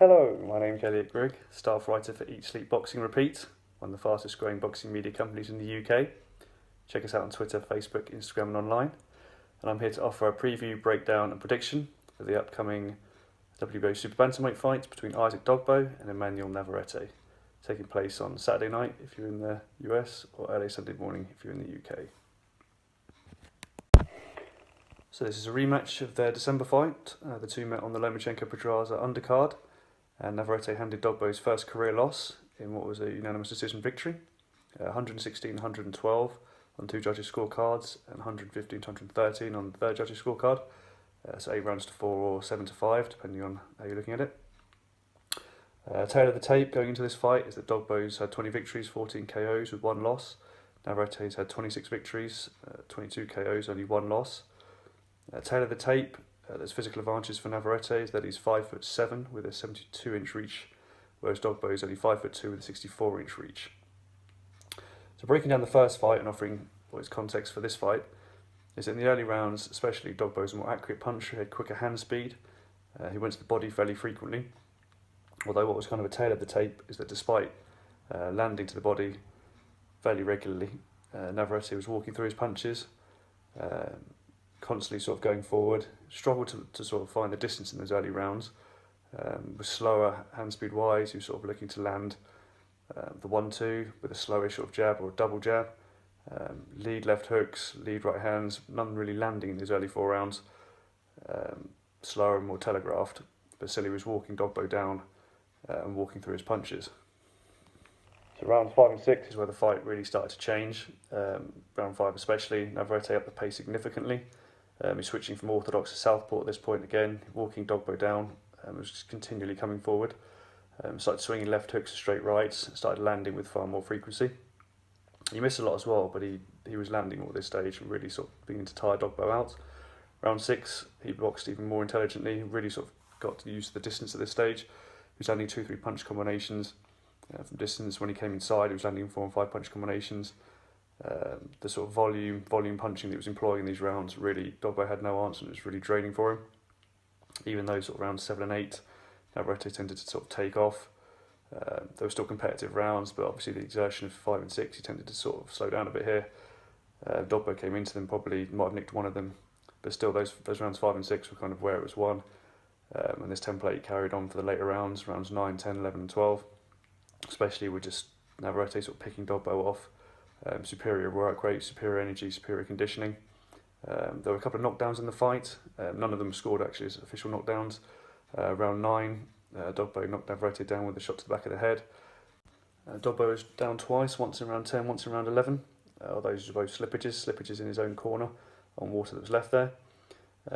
Hello, my name's Elliott Grigg, staff writer for Eat Sleep Boxing Repeat, one of the fastest growing boxing media companies in the UK. Check us out on Twitter, Facebook, Instagram and online. And I'm here to offer a preview, breakdown and prediction for the upcoming WBO Super Bantamweight fight between Dogboe and Emanuel Navarrate, taking place on Saturday night if you're in the US or early Sunday morning if you're in the UK. So this is a rematch of their December fight. The two met on the Lomachenko-Pedraza undercard, and Navarrete handed Dogboe's first career loss in what was a unanimous decision victory, 116-112 on two judges' scorecards and 115-113 on the third judge's scorecard. So 8 rounds to 4 or 7 to 5, depending on how you're looking at it. Tail of the tape going into this fight is that Dogboe's had 20 victories, 14 KOs with 1 loss. Navarrete's had 26 victories, 22 KOs, only 1 loss. Tail of the tape, there's physical advantages for Navarrete is that he's 5'7" with a 72-inch reach, whereas Dogboe is only 5'2" with a 64-inch reach. So breaking down the first fight and offering what is context for this fight is that in the early rounds, especially, Dogboe was a more accurate puncher, he had quicker hand speed, he went to the body fairly frequently. Although what was kind of a tail of the tape is that despite landing to the body fairly regularly, Navarrete was walking through his punches, constantly sort of going forward, struggled to sort of find the distance in those early rounds, was slower hand speed wise. He was sort of looking to land the 1-2 with a slowish sort of jab or a double jab, lead left hooks, lead right hands, none really landing in these early 4 rounds, slower and more telegraphed, but still he was walking Dogboe down and walking through his punches. So rounds 5 and 6 is where the fight really started to change. Round 5 especially, Navarrete upped the pace significantly. He's switching from orthodox to southpaw at this point again, walking Dogboe down, was just continually coming forward. Started swinging left hooks and straight rights, started landing with far more frequency. He missed a lot as well, but he was landing more at this stage and really sort of beginning to tire Dogboe out. Round 6, he boxed even more intelligently, really sort of got to use the distance at this stage. He was landing 2-3 punch combinations from distance. When he came inside, he was landing 4 and 5 punch combinations. The sort of volume punching that he was employing in these rounds, really, Dogboe had no answer and it was really draining for him. Even though sort of rounds 7 and 8, Navarrete tended to sort of take off. There were still competitive rounds, but obviously the exertion of 5 and 6, he tended to sort of slow down a bit here. Dogboe came into them, probably might have nicked one of them, but still those rounds 5 and 6 were kind of where it was won. And this template carried on for the later rounds 9, 10, 11 and 12, especially with just Navarrete sort of picking Dogboe off. Superior work rate, superior energy, superior conditioning. There were a couple of knockdowns in the fight. None of them scored actually as official knockdowns. Round 9, Dogboe knocked Navarrete down with a shot to the back of the head. Dogboe was down twice, once in round 10, once in round 11. Those were both slippages in his own corner on water that was left there.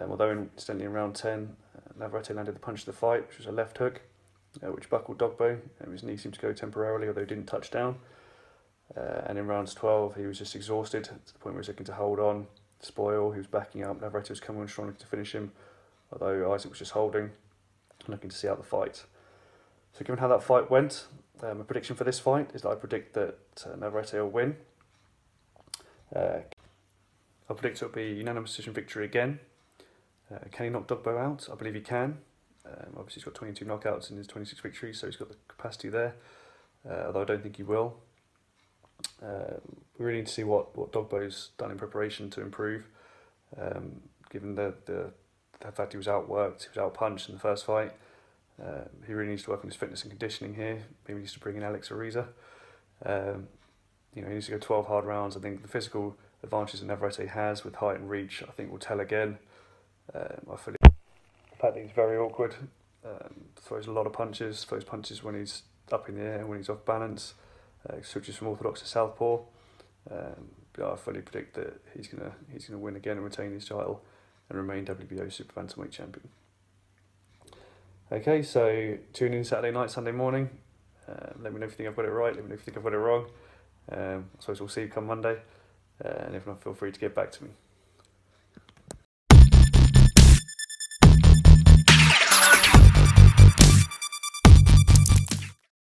Although incidentally in round 10, Navarrete landed the punch of the fight, which was a left hook, which buckled Dogboe, and his knee seemed to go temporarily, although he didn't touch down. And in rounds 12, he was just exhausted to the point where he was looking to hold on, spoil. He was backing up. Navarrete was coming on strong to finish him, although Isaac was just holding, looking to see out the fight. So given how that fight went, a prediction for this fight is that I predict that Navarrete will win. I predict it will be a unanimous decision victory again. Can he knock Dogboe out? I believe he can. Obviously he's got 22 knockouts in his 26 victories, so he's got the capacity there, although I don't think he will. We really need to see what Dogboe's done in preparation to improve, given the fact he was outworked, he was outpunched in the first fight. He really needs to work on his fitness and conditioning here. Maybe he needs to bring in Alex Ariza. He needs to go 12 hard rounds. I think the physical advantages that Navarrete has with height and reach, I think will tell again. I feel the fact that he's very awkward, throws a lot of punches, throws punches when he's up in the air, when he's off balance. Switches from orthodox to southpaw. I fully predict that he's gonna win again and retain his title and remain WBO Super Bantamweight champion. Okay, so tune in Saturday night, Sunday morning. Let me know if you think I've got it right. Let me know if you think I've got it wrong. I suppose we'll see you come Monday. And if not, feel free to get back to me.